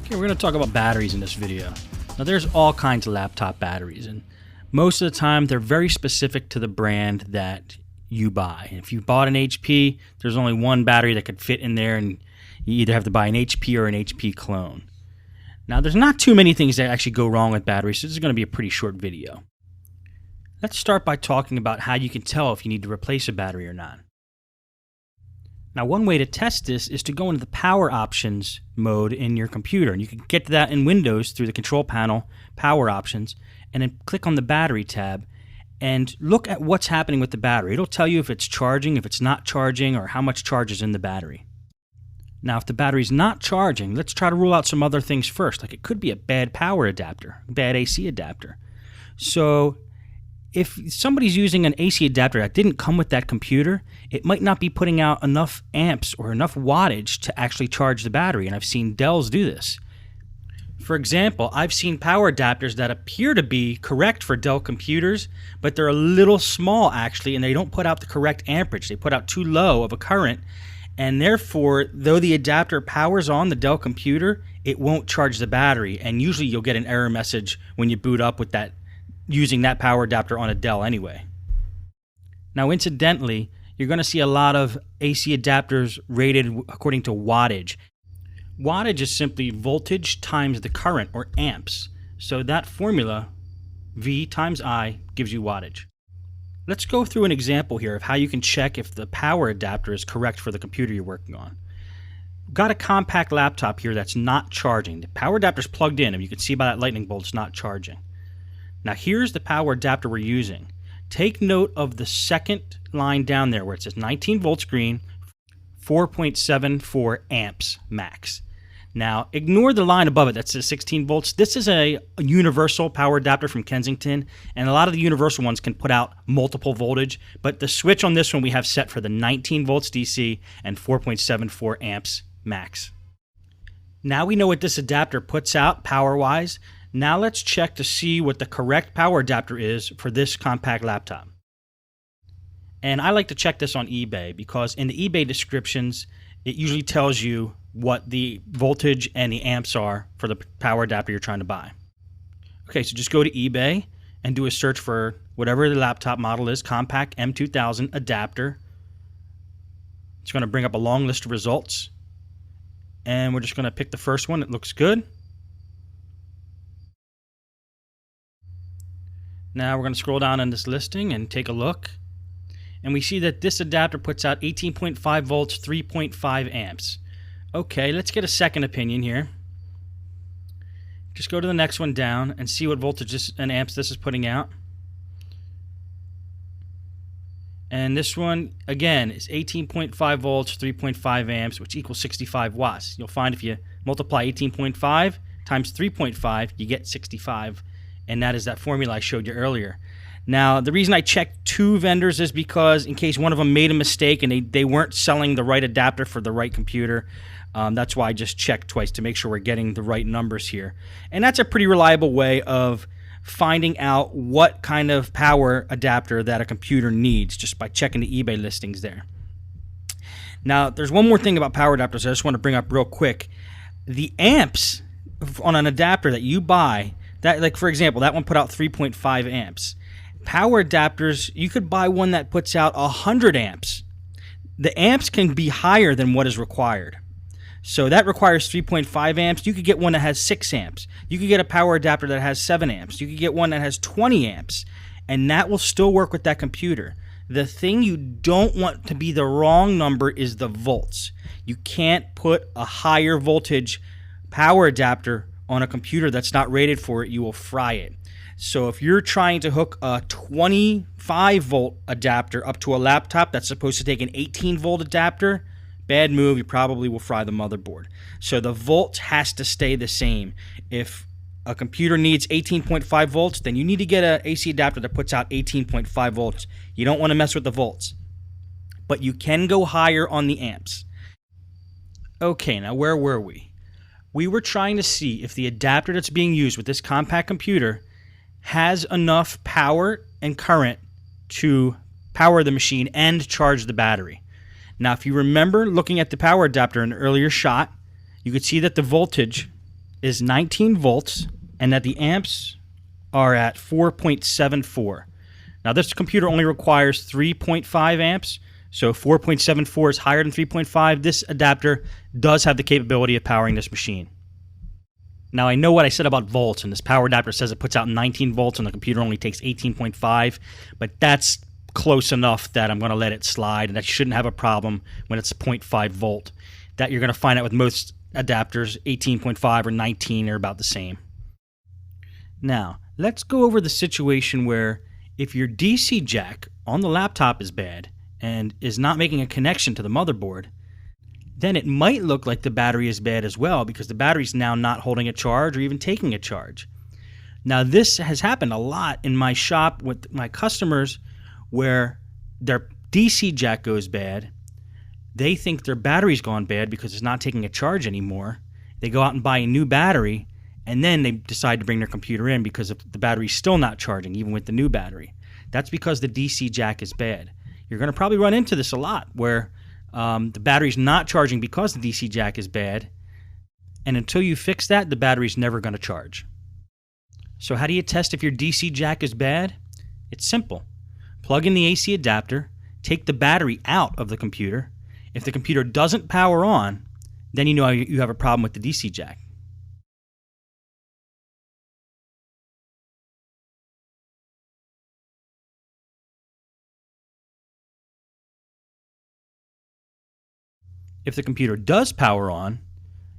Okay, we're going to talk about batteries in this video. Now there's all kinds of laptop batteries, and most of the time they're very specific to the brand that you buy. If you bought an HP, there's only one battery that could fit in there, and you either have to buy an HP or an HP clone. Now there's not too many things that actually go wrong with batteries, so this is going to be a pretty short video. Let's start by talking about how you can tell if you need to replace a battery or not. Now, one way to test this is to go into the power options mode in your computer. And you can get to that in Windows through the control panel, power options, and then click on the battery tab and look at what's happening with the battery. It'll tell you if it's charging, if it's not charging, or how much charge is in the battery. Now, if the battery's not charging, let's try to rule out some other things first. Like it could be a bad power adapter, bad AC adapter. So if somebody's using an AC adapter that didn't come with that computer, it might not be putting out enough amps or enough wattage to actually charge the battery, and I've seen Dells do this. For example, I've seen power adapters that appear to be correct for Dell computers, but they're a little small actually, and they don't put out the correct amperage. They put out too low of a current, and therefore, though the adapter powers on the Dell computer, it won't charge the battery, and usually you'll get an error message when you boot up with that, using that power adapter on a Dell anyway. Now incidentally, you're going to see a lot of AC adapters rated according to wattage. Wattage is simply voltage times the current, or amps. So that formula, V times I, gives you wattage. Let's go through an example here of how you can check if the power adapter is correct for the computer you're working on. Got a compact laptop here that's not charging. The power adapter's plugged in, and you can see by that lightning bolt it's not charging. Now here's the power adapter we're using. Take note of the second line down there where it says 19 volts green, 4.74 amps max. Now ignore the line above it that says 16 volts. This is a universal power adapter from Kensington, and a lot of the universal ones can put out multiple voltage, but the switch on this one we have set for the 19 volts DC and 4.74 amps max. Now we know what this adapter puts out power-wise. Now let's check to see what the correct power adapter is for this compact laptop. And I like to check this on eBay because in the eBay descriptions, it usually tells you what the voltage and the amps are for the power adapter you're trying to buy. Okay, so just go to eBay and do a search for whatever the laptop model is, compact M2000 adapter. It's going to bring up a long list of results. And we're just going to pick the first one. It looks good. Now we're going to scroll down on this listing and take a look. And we see that this adapter puts out 18.5 volts, 3.5 amps. Okay, let's get a second opinion here. Just go to the next one down and see what voltage and amps this is putting out. And this one, again, is 18.5 volts, 3.5 amps, which equals 65 watts. You'll find if you multiply 18.5 times 3.5, you get 65. And that is that formula I showed you earlier. Now, the reason I checked two vendors is because in case one of them made a mistake and they weren't selling the right adapter for the right computer, that's why I just checked twice to make sure we're getting the right numbers here. And that's a pretty reliable way of finding out what kind of power adapter that a computer needs just by checking the eBay listings there. Now, there's one more thing about power adapters I just want to bring up real quick. The amps on an adapter that you buy, that, like for example, that one put out 3.5 amps. Power adapters, you could buy one that puts out 100 amps. The amps can be higher than what is required. So that requires 3.5 amps. You could get one that has 6 amps. You could get a power adapter that has 7 amps. You could get one that has 20 amps. And that will still work with that computer. The thing you don't want to be the wrong number is the volts. You can't put a higher voltage power adapter on a computer that's not rated for it. You will fry it. So if you're trying to hook a 25 volt adapter up to a laptop that's supposed to take an 18 volt adapter, bad move. You probably will fry the motherboard. So the volts has to stay the same. If a computer needs 18.5 volts, then you need to get an AC adapter that puts out 18.5 volts. You don't want to mess with the volts. But you can go higher on the amps. Okay, now where were we? We were trying to see if the adapter that's being used with this compact computer has enough power and current to power the machine and charge the battery. Now, if you remember looking at the power adapter in an earlier shot, you could see that the voltage is 19 volts and that the amps are at 4.74. Now this computer only requires 3.5 amps, so 4.74 is higher than 3.5. This adapter does have the capability of powering this machine. Now I know what I said about volts, and this power adapter says it puts out 19 volts and the computer only takes 18.5, but that's close enough that I'm going to let it slide, and that shouldn't have a problem when it's 0.5 volt. That you're going to find out with most adapters, 18.5 or 19 are about the same. Now, let's go over the situation where if your DC jack on the laptop is bad and is not making a connection to the motherboard, then it might look like the battery is bad as well because the battery's now not holding a charge or even taking a charge. Now, this has happened a lot in my shop with my customers where their DC jack goes bad. They think their battery's gone bad because it's not taking a charge anymore. They go out and buy a new battery, and then they decide to bring their computer in because the battery's still not charging, even with the new battery. That's because the DC jack is bad. You're going to probably run into this a lot where the battery's not charging because the DC jack is bad, and until you fix that, the battery's never going to charge. So how do you test if your DC jack is bad? It's simple. Plug in the AC adapter, take the battery out of the computer. If the computer doesn't power on, then you know you have a problem with the DC jack. If the computer does power on,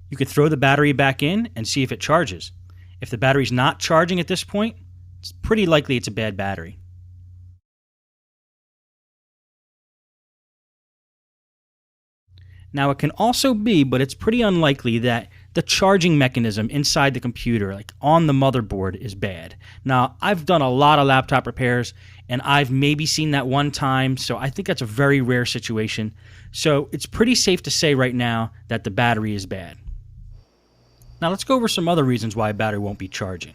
you could throw the battery back in and see if it charges. If the battery's not charging at this point, it's pretty likely it's a bad battery. Now, it can also be, but it's pretty unlikely, that the charging mechanism inside the computer, like on the motherboard, is bad. Now, I've done a lot of laptop repairs, and I've maybe seen that one time, so I think that's a very rare situation. So it's pretty safe to say right now that the battery is bad. Now, let's go over some other reasons why a battery won't be charging.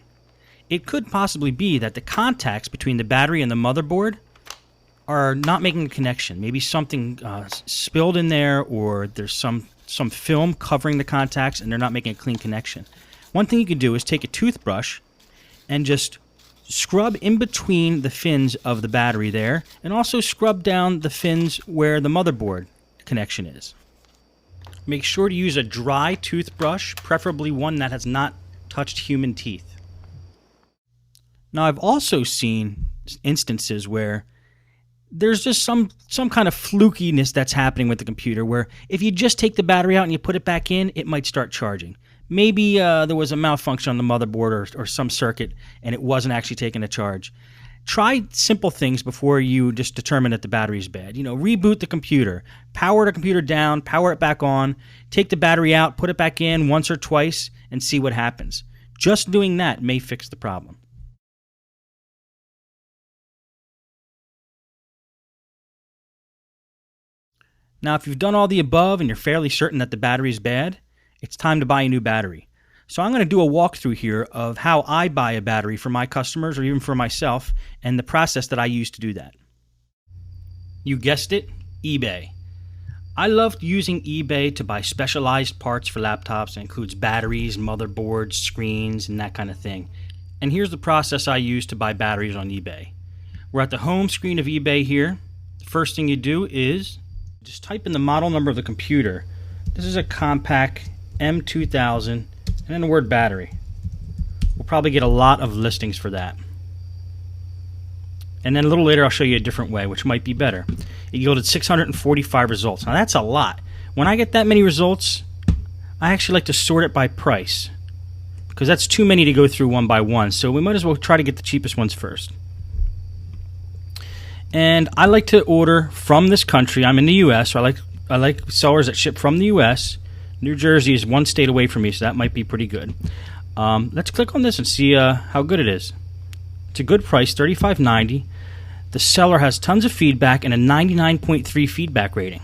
It could possibly be that the contacts between the battery and the motherboard are not making a connection. Maybe something spilled in there, or there's some film covering the contacts and they're not making a clean connection. One thing you can do is take a toothbrush and just scrub in between the fins of the battery there, and also scrub down the fins where the motherboard connection is. Make sure to use a dry toothbrush, preferably one that has not touched human teeth. Now, I've also seen instances where there's just some kind of flukiness that's happening with the computer where if you just take the battery out and you put it back in, it might start charging. Maybe there was a malfunction on the motherboard or some circuit and it wasn't actually taking a charge. Try simple things before you just determine that the battery's bad. Reboot the computer, power the computer down, power it back on, take the battery out, put it back in once or twice, and see what happens. Just doing that may fix the problem. Now, if you've done all the above and you're fairly certain that the battery is bad, it's time to buy a new battery. So I'm going to do a walkthrough here of how I buy a battery for my customers or even for myself and the process that I use to do that. You guessed it, eBay. I love using eBay to buy specialized parts for laptops. It includes batteries, motherboards, screens, and that kind of thing. And here's the process I use to buy batteries on eBay. We're at the home screen of eBay here. The first thing you do is just type in the model number of the computer. This is a Compaq M2000, and then the word battery. We'll probably get a lot of listings for that. And then a little later I'll show you a different way, which might be better. It yielded 645 results. Now that's a lot. When I get that many results, I actually like to sort it by price, because that's too many to go through one by one, so we might as well try to get the cheapest ones first. And I like to order from this country. I'm in the U.S., so I like sellers that ship from the U.S. New Jersey is one state away from me, so that might be pretty good. Let's click on this and see how good it is. It's a good price, $35.90. The seller has tons of feedback and a 99.3 feedback rating.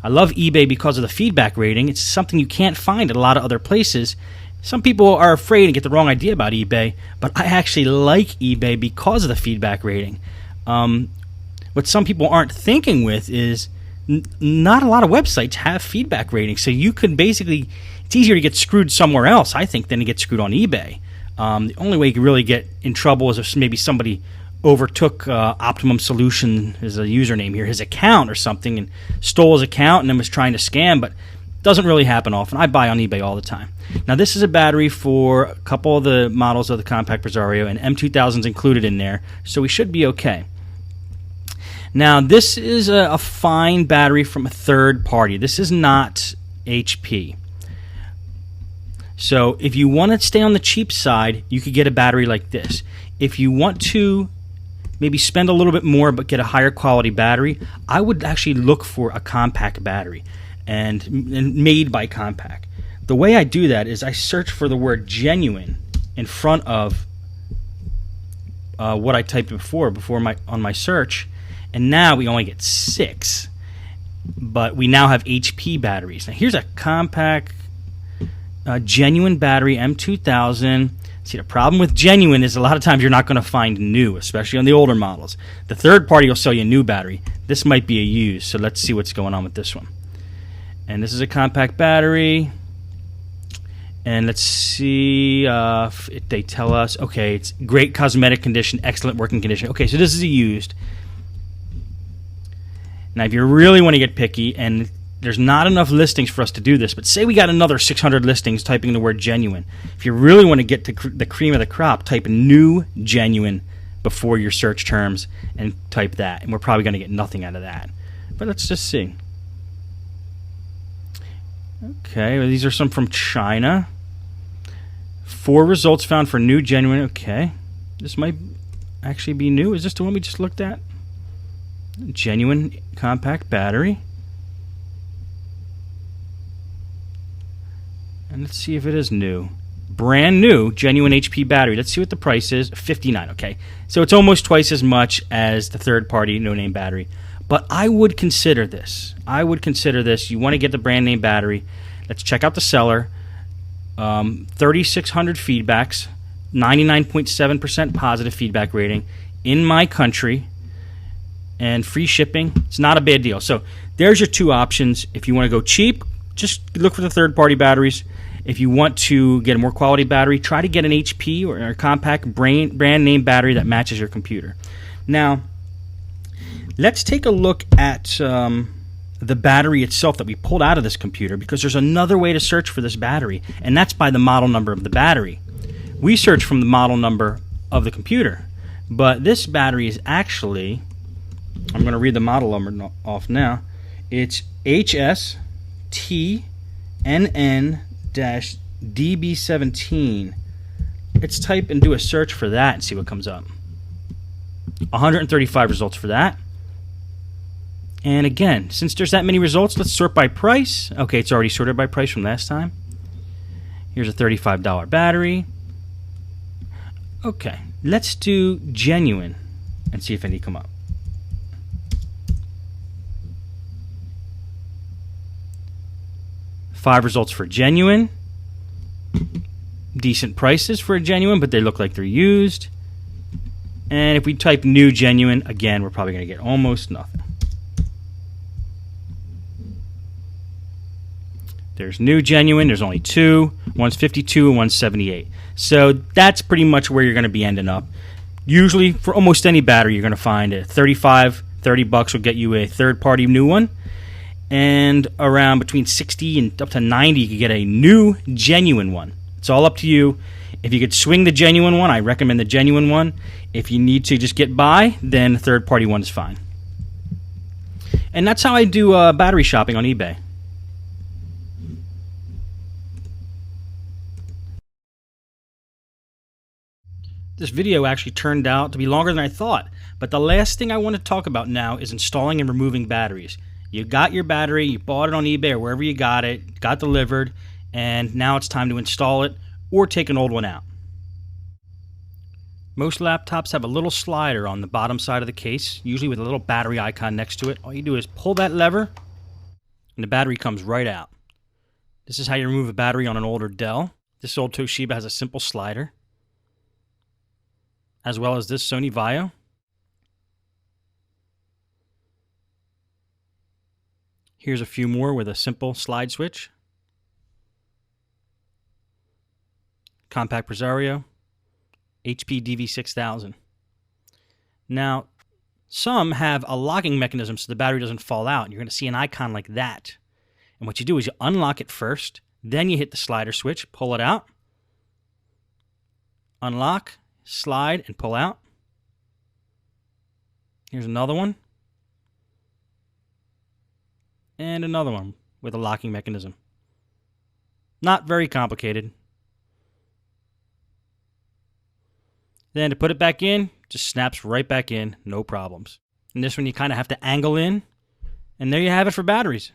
I love eBay because of the feedback rating. It's something you can't find at a lot of other places. Some people are afraid and get the wrong idea about eBay, but I actually like eBay because of the feedback rating. What some people aren't thinking with is not a lot of websites have feedback ratings, so you could basically it's easier to get screwed somewhere else, I think, than to get screwed on eBay. The only way you can really get in trouble is if maybe somebody overtook Optimum Solution as a username here, his account or something, and stole his account and then was trying to scam, but it doesn't really happen often. I buy on eBay all the time. Now, this is a battery for a couple of the models of the Compact Presario, and M2000 is included in there, so we should be okay. Now, this is a fine battery from a third party. This is not HP. So if you want to stay on the cheap side, you could get a battery like this. If you want to maybe spend a little bit more but get a higher quality battery, I would actually look for a compact battery and made by Compact. The way I do that is I search for the word genuine in front of what I typed before on my search, and now we only get 6, but we now have HP batteries. Now here's a compact genuine battery, M2000. See, the problem with genuine is a lot of times you're not going to find new, especially on the older models. The third party will sell you a new battery. This might be a used, so let's see what's going on with this one. And this is a compact battery. And let's see if they tell us. Okay, it's great cosmetic condition, excellent working condition. Okay, so this is a used. Now, if you really want to get picky, and there's not enough listings for us to do this, but say we got another 600 listings typing the word genuine. If you really want to get to the cream of the crop, type new genuine before your search terms and type that, and we're probably going to get nothing out of that. But let's just see. Okay, well, these are some from China. 4 results found for new genuine. Okay, this might actually be new. Is this the one we just looked at? Genuine compact battery. And let's see if it is new. Brand new, genuine HP battery. Let's see what the price is. $59, okay. So it's almost twice as much as the third-party no-name battery. But I would consider this. I would consider this. You want to get the brand-name battery. Let's check out the seller. 3,600 feedbacks, 99.7% positive feedback rating in my country, and free shipping. It's not a bad deal. So there's your 2 options. If you want to go cheap, just look for the third-party batteries. If you want to get a more quality battery, try to get an HP or a compact brand name battery that matches your computer. Now, let's take a look at the battery itself that we pulled out of this computer, because there's another way to search for this battery, and that's by the model number of the battery. We search from the model number of the computer, but this battery is actually, I'm going to read the model number off now. It's HSTNN-DB17. Let's type and do a search for that and see what comes up. 135 results for that. And again, since there's that many results, let's sort by price. Okay, it's already sorted by price from last time. Here's a $35 battery. Okay, let's do genuine and see if any come up. Five results for genuine. Decent prices for a genuine, but they look like they're used. And if we type new genuine, again, we're probably going to get almost nothing. There's new genuine. There's only 2. One's 52 and one's 78. So that's pretty much where you're going to be ending up. Usually, for almost any battery, you're going to find a $35, $30 will get you a third-party new one. And around between 60 and up to 90, you can get a new genuine one. It's all up to you. If you could swing the genuine one, I recommend the genuine one. If you need to just get by, then the third-party one is fine. And that's how I do battery shopping on eBay. This video actually turned out to be longer than I thought, but the last thing I want to talk about now is installing and removing batteries. You got your battery, you bought it on eBay or wherever you got it, got delivered, and now it's time to install it or take an old one out. Most laptops have a little slider on the bottom side of the case, usually with a little battery icon next to it. All you do is pull that lever, and the battery comes right out. This is how you remove a battery on an older Dell. This old Toshiba has a simple slider, as well as this Sony Vaio. Here's a few more with a simple slide switch. compact Presario, HP DV6000. Now, some have a locking mechanism so the battery doesn't fall out. You're going to see an icon like that. And what you do is you unlock it first, then you hit the slider switch, pull it out, unlock, slide, and pull out. Here's another one. And another one with a locking mechanism. Not very complicated. Then to put it back in, just snaps right back in, no problems. And this one you kind of have to angle in. And there you have it for batteries.